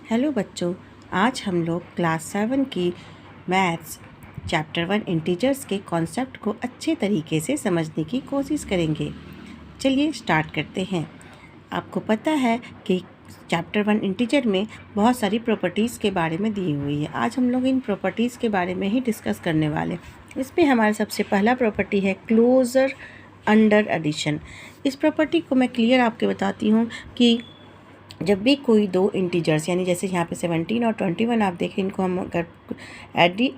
Hello बच्चों, आज हम लोग क्लास 7 की मैथ्स चैप्टर 1 इंटीजर्स के कॉन्सेप्ट को अच्छे तरीके से समझने की कोशिश करेंगे। चलिए स्टार्ट करते हैं। आपको पता है कि चैप्टर 1 इंटीजर में बहुत सारी प्रॉपर्टीज़ के बारे में दी हुई है। आज हम लोग इन प्रॉपर्टीज़ के बारे में ही डिस्कस करने वाले हैं। इसमें हमारा सबसे पहला प्रॉपर्टी है क्लोजर अंडर एडिशन। इस प्रॉपर्टी को मैं क्लियर आपके बताती हूँ कि जब भी कोई दो इंटीजर्स यानी जैसे यहाँ पे 17 और 21 आप देखें, इनको हम अगर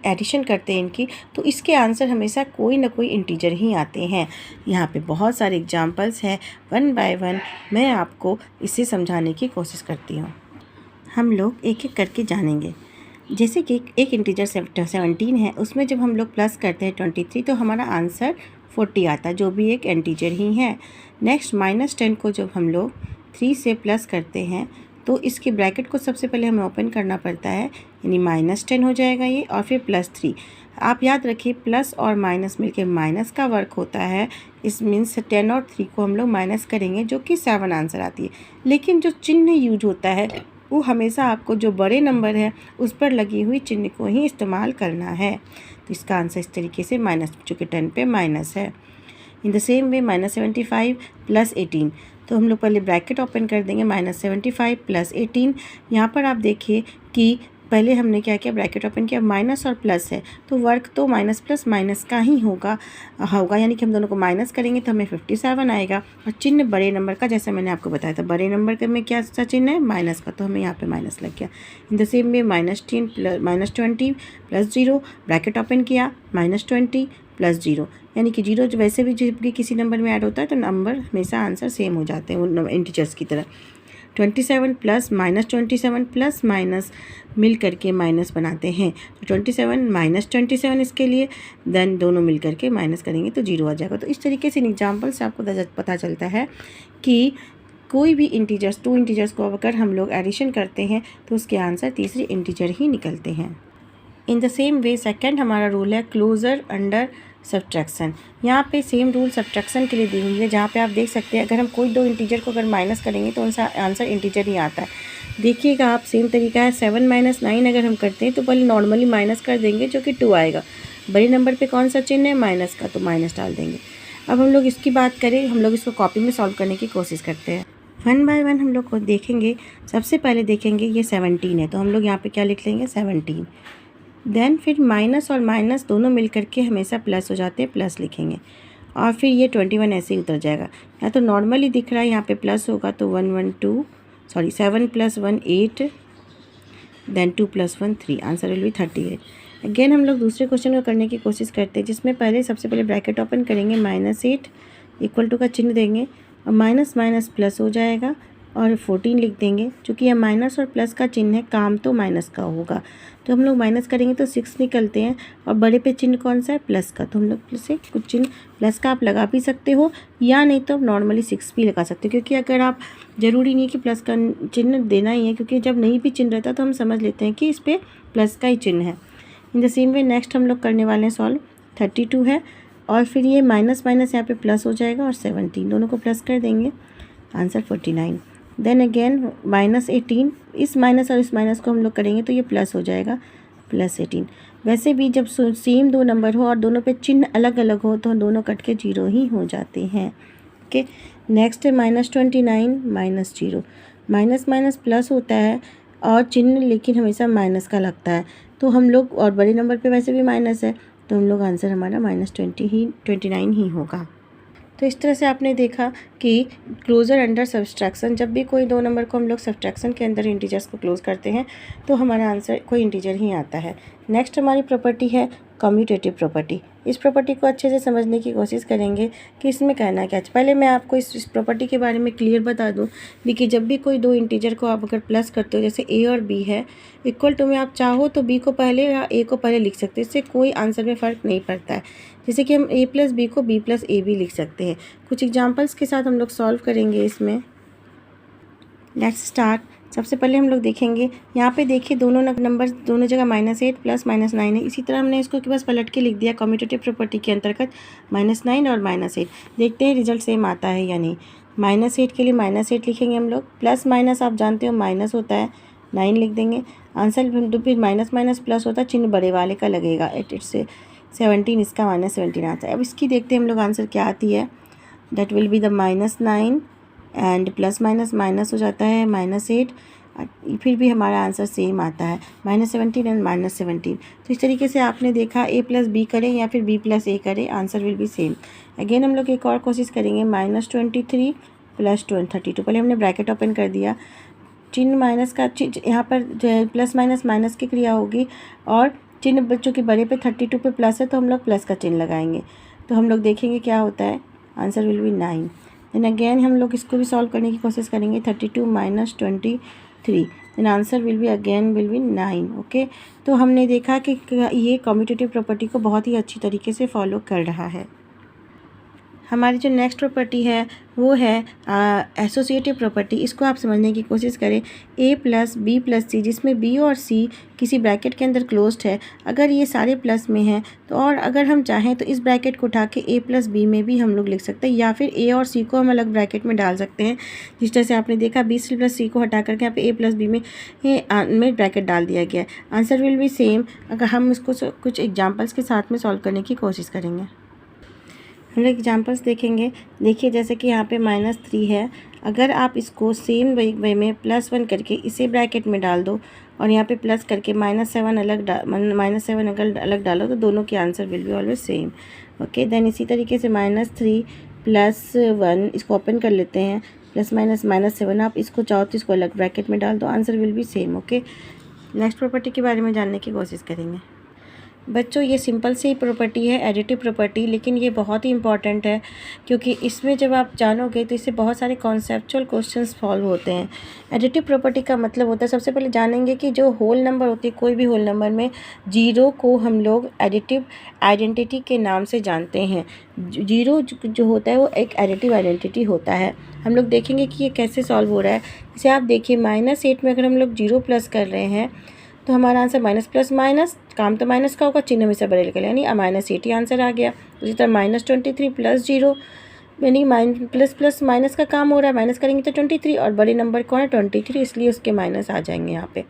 एडिशन करते हैं इनकी, तो इसके आंसर हमेशा कोई ना कोई इंटीजर ही आते हैं। यहाँ पे बहुत सारे एग्जांपल्स हैं, वन बाय वन मैं आपको इसे समझाने की कोशिश करती हूँ। हम लोग एक एक करके जानेंगे। जैसे कि एक इंटीजर 17 है, उसमें जब हम लोग प्लस करते हैं 23 तो हमारा आंसर 40 आता है, जो भी एक इंटीजर ही है। नेक्स्ट -10 को जब हम लोग 3 से प्लस करते हैं तो इसके ब्रैकेट को सबसे पहले हमें ओपन करना पड़ता है, यानी -10 हो जाएगा ये, और फिर +3। आप याद रखिए प्लस और माइनस मिलके माइनस का वर्क होता है। इस मीन्स 10 और 3 को हम लोग माइनस करेंगे, जो कि 7 आंसर आती है। लेकिन जो चिन्ह यूज होता है वो हमेशा आपको जो बड़े नंबर है उस पर लगी हुई चिन्ह को ही इस्तेमाल करना है। तो इसका आंसर इस तरीके से माइनस, चूँकि 10 पे माइनस है। इन द सेम वे -75 + 18, तो हम लोग पहले ब्रैकेट ओपन कर देंगे, -75 + 18। यहाँ पर आप देखिए कि पहले हमने क्या किया, ब्रैकेट ओपन किया, माइनस और प्लस है तो वर्क तो माइनस प्लस माइनस का ही होगा यानी कि हम दोनों को माइनस करेंगे तो हमें 57 आएगा। और चिन्ह बड़े नंबर का, जैसे मैंने आपको बताया था, बड़े नंबर के में क्या सा चिन्ह है, माइनस का, तो हमें यहाँ पे माइनस लग गया। In the same way -20 + 0, bracket open किया, -20 + 0, यानी कि 0 जो वैसे भी जब भी किसी नंबर में ऐड होता है तो नंबर हमेशा आंसर सेम हो जाते हैं वो इंटीजर्स की तरह। 27 प्लस -27 प्लस माइनस मिल करके माइनस बनाते हैं, तो 27 -27 इसके लिए, देन दोनों मिल करके माइनस करेंगे तो 0 आ जाएगा। तो इस तरीके से एग्जाम्पल से आपको पता चलता है कि कोई भी इंटीजर्स, 2 इंटीजर्स को अगर हम लोग एडिशन करते हैं तो उसके आंसर तीसरे इंटीजर ही निकलते हैं। In the same way second हमारा रूल है क्लोजर अंडर सब्ट्रैक्शन। यहाँ पे सेम रूल सब्ट्रैक्शन के लिए दी हुई है, जहाँ पे आप देख सकते हैं अगर हम कोई दो इंटीजर को अगर माइनस करेंगे तो उनका आंसर इंटीजर ही आता है। देखिएगा आप, सेम तरीका है। 7 - 9 अगर हम करते हैं तो पहले नॉर्मली माइनस कर देंगे, जो कि 2 आएगा। बड़े नंबर पे कौन सा चिन्ह है, माइनस का, तो माइनस डाल देंगे। अब हम लोग इसकी बात करें, हम लोग इसको कॉपी में सॉल्व करने की कोशिश करते हैं। वन बाय वन हम लोग को देखेंगे। सबसे पहले देखेंगे ये 17 है, तो हम लोग यहाँ पे क्या लिख लेंगे, 17। देन फिर माइनस और माइनस दोनों मिल करके हमेशा प्लस हो जाते हैं, प्लस लिखेंगे। और फिर ये 21 ऐसे ही उतर जाएगा। या तो नॉर्मली दिख रहा है, यहाँ पे प्लस होगा तो 7 + 1 8, then 2 + 1 3, answer will be 38। Again हम लोग दूसरे क्वेश्चन को करने की कोशिश करते हैं, जिसमें पहले सबसे पहले ब्रैकेट ओपन करेंगे, -8 = का चिन्ह देंगे और माइनस माइनस प्लस हो जाएगा और 14 लिख देंगे। चूँकि यह माइनस और प्लस का चिन्ह है, काम तो माइनस का होगा, तो हम लोग माइनस करेंगे तो 6 निकलते हैं। और बड़े पे चिन्ह कौन सा है, प्लस का, तो हम लोग से कुछ चिन्ह प्लस का आप लगा भी सकते हो, या नहीं तो नॉर्मली 6 भी लगा सकते हो, क्योंकि अगर आप, ज़रूरी नहीं कि प्लस का चिन्ह देना ही है, क्योंकि जब नहीं भी चिन्ह रहता तो हम समझ लेते हैं कि इस पर प्लस का ही चिन्ह है। In the same way next हम लोग करने वाले हैं सॉल्व। 32 है और फिर ये माइनस माइनस यहाँ पे प्लस हो जाएगा और 17 दोनों को प्लस कर देंगे, आंसर 49। देन अगेन -18, इस माइनस और इस माइनस को हम लोग करेंगे तो ये प्लस हो जाएगा, +18। वैसे भी जब सेम दो नंबर हो और दोनों पे चिन्ह अलग अलग हो तो दोनों कट के 0 ही हो जाते हैं। ओके, नेक्स्ट है -29 - 0। माइनस माइनस प्लस होता है और चिन्ह लेकिन हमेशा माइनस का लगता है, तो हम लोग, और बड़े नंबर पे वैसे भी माइनस है, तो हम लोग आंसर हमारा -29 ही होगा। तो इस तरह से आपने देखा कि क्लोजर अंडर सब्ट्रैक्शन, जब भी कोई दो नंबर को हम लोग सब्ट्रैक्शन के अंदर इंटीजर्स को क्लोज करते हैं तो हमारा आंसर कोई इंटीजर ही आता है। नेक्स्ट हमारी प्रॉपर्टी है कम्यूटेटिव प्रॉपर्टी। इस प्रॉपर्टी को अच्छे से समझने की कोशिश करेंगे कि इसमें कहना क्या है। पहले मैं आपको इस प्रॉपर्टी के बारे में क्लियर बता दूं। देखिए, जब भी कोई दो इंटीजर को आप अगर प्लस करते हो, जैसे a और b है, इक्वल टू में आप चाहो तो b को पहले या a को पहले लिख सकते हैं, इससे कोई आंसर में फ़र्क नहीं पड़ता है। जैसे कि हम a + b को b + a भी लिख सकते हैं। कुछ एग्जाम्पल्स के साथ हम लोग सॉल्व करेंगे इसमें। Let's start. सबसे पहले हम लोग देखेंगे, यहाँ पे देखिए दोनों नंबर दोनों जगह -8 + -9 है। इसी तरह हमने इसको बस पलट के लिख दिया कम्यूटेटिव प्रॉपर्टी के अंतर्गत, -9 और -8। देखते हैं रिजल्ट सेम आता है या नहीं। -8 के लिए -8 लिखेंगे हम लोग, प्लस माइनस आप जानते हो माइनस होता है, 9 लिख देंगे। आंसर तो फिर माइनस माइनस प्लस होता है, चिन्ह बड़े वाले का लगेगा। 8 से 17 इसका -17 आता है। अब इसकी देखते हैं हम लोग आंसर क्या आती है। That will be the -9 and plus minus minus हो जाता है -8, फिर भी हमारा आंसर सेम आता है -17 एंड -17। तो इस तरीके से आपने देखा a प्लस बी करें या फिर b प्लस a करें, answer will B same. Again हम लोग एक और कोशिश करेंगे, -23 प्लस 32। पहले हमने ब्रैकेट ओपन कर दिया, चिन्ह माइनस का यहाँ पर प्लस माइनस माइनस की क्रिया होगी और चिन्ह बच्चों के बड़े पे 32 पे प्लस है तो हम लोग प्लस का चिन्ह लगाएंगे। तो हम लोग देखेंगे क्या होता है, answer will be 9। Then again हम लोग इसको भी सॉल्व करने की कोशिश करेंगे, 32 minus 23, then answer will be 9। Okay, तो हमने देखा कि ये कम्यूटेटिव प्रॉपर्टी को बहुत ही अच्छी तरीके से फॉलो कर रहा है। हमारी जो नेक्स्ट प्रॉपर्टी है वो है एसोसिएटिव प्रॉपर्टी। इसको आप समझने की कोशिश करें। a प्लस बी प्लस सी, जिसमें b और c किसी ब्रैकेट के अंदर क्लोज्ड है, अगर ये सारे प्लस में हैं तो, और अगर हम चाहें तो इस ब्रैकेट को उठा के a प्लस बी में भी हम लोग लिख सकते हैं, या फिर a और c को हम अलग ब्रैकेट में डाल सकते हैं। जिस तरह से आपने देखा b प्लस c को हटा करके यहाँ पे a प्लस बी में ब्रैकेट डाल दिया गया है। Answer will B same. अगर हम इसको कुछ एग्जाम्पल्स के साथ में सॉल्व करने की कोशिश करेंगे। हम लोग एग्जाम्पल्स देखेंगे। देखिए जैसे कि यहाँ पे -3 है, अगर आप इसको सेम वे में +1 करके इसे ब्रैकेट में डाल दो और यहाँ पे प्लस करके -7 अलग डालो तो दोनों के answer will be always same. Okay, then इसी तरीके से -3 + 1 इसको ओपन कर लेते हैं, प्लस माइनस -7, आप इसको चाहो तो इसको अलग ब्रैकेट में डाल दो, answer will B same. Okay, next property के बारे में जानने की कोशिश करेंगे। बच्चों ये सिंपल सी प्रॉपर्टी है, एडिटिव प्रॉपर्टी, लेकिन ये बहुत ही इंपॉर्टेंट है क्योंकि इसमें जब आप जानोगे तो इससे बहुत सारे कॉन्सेप्चुअल क्वेश्चंस सॉल्व होते हैं। एडिटिव प्रॉपर्टी का मतलब होता है, सबसे पहले जानेंगे कि जो होल नंबर होती है, कोई भी होल नंबर में जीरो को हम लोग एडिटिव आइडेंटिटी के नाम से जानते हैं। जीरो जो होता है वो एक एडिटिव आइडेंटिटी होता है। हम लोग देखेंगे कि ये कैसे सॉल्व हो रहा है। जैसे आप देखिए -8 में अगर हम लोग 0 प्लस कर रहे हैं तो हमारा आंसर माइनस प्लस माइनस, काम तो माइनस का होगा, चिन्ह हमेशा बदल कर, यानी -8 आंसर आ गया। उसी तरह -23 प्लस 0, यानी प्लस प्लस माइनस का काम हो रहा है, माइनस करेंगे तो 23, और बड़े नंबर कौन है 23, इसलिए उसके माइनस आ जाएंगे यहाँ पे।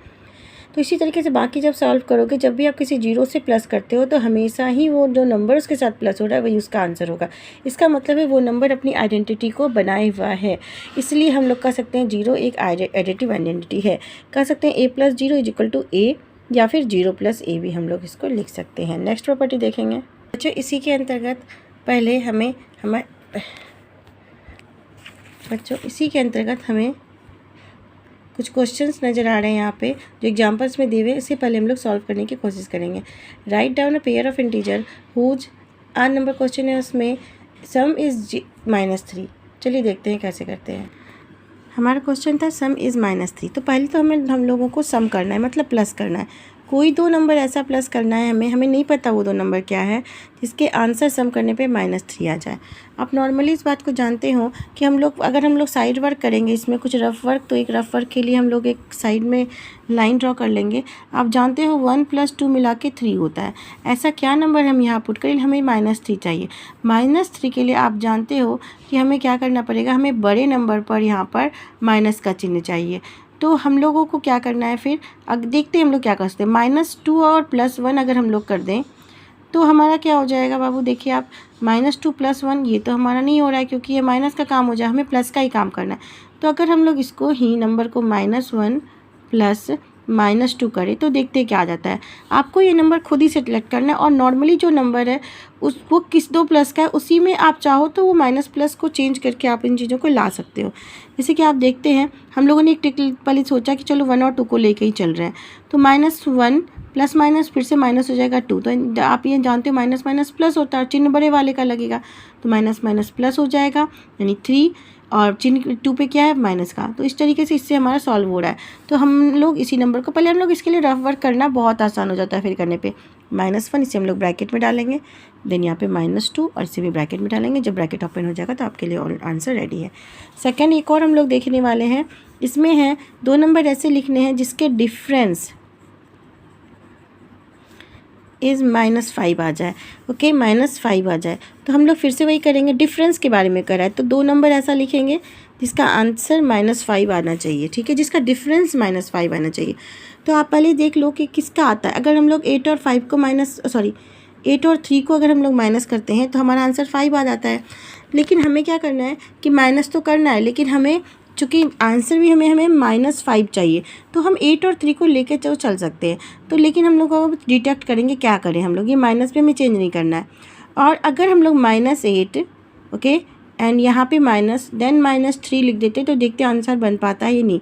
तो इसी तरीके से बाकी जब सॉल्व करोगे, जब भी आप किसी जीरो से प्लस करते हो तो हमेशा ही वो जो नंबर उसके साथ प्लस हो रहा है वही उसका आंसर होगा। इसका मतलब है वो नंबर अपनी आइडेंटिटी को बनाए हुआ है, इसलिए हम लोग कह सकते हैं जीरो एक एडिटिव आइडेंटिटी है। कह सकते हैं a+0 = a, या फिर 0 + a भी हम लोग इसको लिख सकते हैं। नेक्स्ट प्रॉपर्टी देखेंगे बच्चों। इसी के अंतर्गत पहले हमें कुछ क्वेश्चंस नज़र आ रहे हैं यहाँ पे जो एग्जांपल्स में दिए हुए, इससे पहले हम लोग सॉल्व करने की कोशिश करेंगे। Write down a pair of integer whose are number question है, उसमें सम इज़ -3। चलिए देखते हैं कैसे करते हैं। हमारा क्वेश्चन था सम इज़ -3, तो पहले तो हम लोगों को सम करना है, मतलब प्लस करना है। कोई दो नंबर ऐसा प्लस करना है हमें नहीं पता वो दो नंबर क्या है, जिसके आंसर सम करने पे -3 आ जाए। आप नॉर्मली इस बात को जानते हो कि अगर हम लोग साइड वर्क करेंगे, इसमें कुछ रफ वर्क, तो एक रफ वर्क के लिए हम लोग एक साइड में लाइन ड्रॉ कर लेंगे। आप जानते हो 1 + 2 मिला के 3 होता है। ऐसा क्या नंबर हम यहाँ पुट करें, हमें -3 चाहिए। -3 के लिए आप जानते हो कि हमें क्या करना पड़ेगा, हमें बड़े नंबर पर यहाँ पर माइनस का चिन्ह चाहिए। तो हम लोगों को क्या करना है फिर, अब देखते हैं हम लोग क्या कर सकते हैं। -2 और +1 अगर हम लोग कर दें तो हमारा क्या हो जाएगा बाबू, देखिए आप, -2 + 1, ये तो हमारा नहीं हो रहा है क्योंकि ये माइनस का काम हो जाए, हमें प्लस का ही काम करना है। तो अगर हम लोग इसको ही नंबर को -1 + -2 करें तो देखते क्या आ जाता है। आपको ये नंबर खुद ही सेलेक्ट करना है, और नॉर्मली जो नंबर है वो किस दो प्लस का है, उसी में आप चाहो तो वो माइनस प्लस को चेंज करके आप इन चीज़ों को ला सकते हो। जैसे कि आप देखते हैं हम लोगों ने एक ट्रिक पहले सोचा कि चलो 1 और 2 को लेके ही चल रहे हैं, तो -1 प्लस माइनस फिर से माइनस हो जाएगा 2, तो आप ये जानते हो माइनस माइनस प्लस होता है और चिन्ह बड़े वाले का लगेगा, तो माइनस माइनस प्लस हो जाएगा, यानी 3, और चिन्ह 2 पे क्या है माइनस का। तो इस तरीके से इससे हमारा सॉल्व हो रहा है। तो हम लोग इसी नंबर को, पहले हम लोग इसके लिए रफ वर्क करना बहुत आसान हो जाता है, फिर करने पे -1 इसे हम लोग ब्रैकेट में डालेंगे, देन यहाँ पे -2 और इसे भी ब्रैकेट में डालेंगे। जब ब्रैकेट ओपन हो जाएगा तो आपके लिए आंसर रेडी है। सेकंड एक और हम लोग देखने वाले हैं, इसमें है दो नंबर ऐसे लिखने हैं जिसके डिफरेंस इज़ -5 आ जाए। ओके, -5 आ जाए तो हम लोग फिर से वही करेंगे, डिफरेंस के बारे में करा है तो दो नंबर ऐसा लिखेंगे जिसका आंसर -5 आना चाहिए, ठीक है, जिसका डिफरेंस -5 आना चाहिए। तो आप पहले देख लो कि किसका आता है। अगर हम लोग 8 और 3 को अगर हम लोग माइनस करते हैं तो हमारा आंसर 5 आ जाता है। लेकिन हमें क्या करना है कि माइनस तो करना है, लेकिन हमें चूँकि आंसर भी हमें -5 चाहिए, तो हम 8 और 3 को लेके चल सकते हैं। तो लेकिन हम लोग अब डिटेक्ट करेंगे, क्या करें हम लोग, ये माइनस पे हमें चेंज नहीं करना है। और अगर हम लोग -8 ओके एंड यहाँ पे -3 लिख देते तो देखते आंसर बन पाता है या नहीं।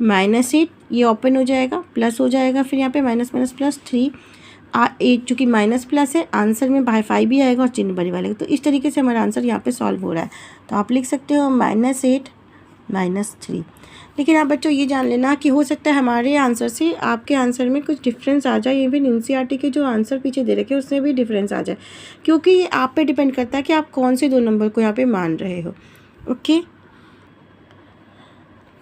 -8 ये ओपन हो जाएगा, प्लस हो जाएगा, फिर यहाँ पे माइनस माइनस प्लस 3 8 चूँकि माइनस प्लस है, आंसर में 5 भी आएगा और चिन्ह बड़ी वाले। तो इस तरीके से हमारा आंसर यहाँ पे सॉल्व हो रहा है। तो आप लिख सकते हो -8 -3। लेकिन आप बच्चों ये जान लेना कि हो सकता है हमारे आंसर से आपके आंसर में कुछ डिफरेंस आ जाए, इवन एनसीईआरटी के जो आंसर पीछे दे रखे हैं उसमें भी डिफरेंस आ जाए, क्योंकि ये आप पे डिपेंड करता है कि आप कौन से 2 नंबर को यहाँ पे मान रहे हो। ओके,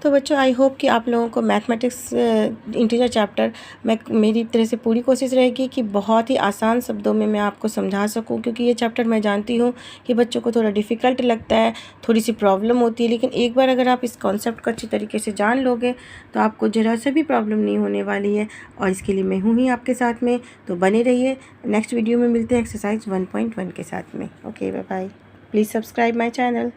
तो बच्चों आई होप कि आप लोगों को मैथमेटिक्स इंटीजर चैप्टर में मेरी तरह से पूरी कोशिश रहेगी कि बहुत ही आसान शब्दों में मैं आपको समझा सकूं, क्योंकि ये चैप्टर मैं जानती हूँ कि बच्चों को थोड़ा डिफ़िकल्ट लगता है, थोड़ी सी प्रॉब्लम होती है। लेकिन एक बार अगर आप इस कॉन्सेप्ट को अच्छी तरीके से जान लोगे तो आपको ज़रा सा भी प्रॉब्लम नहीं होने वाली है, और इसके लिए मैं हूँ ही आपके साथ में। तो बने रहिए, नेक्स्ट वीडियो में मिलते हैं एक्सरसाइज 1.1 के साथ में। Okay, bye bye, please subscribe my channel.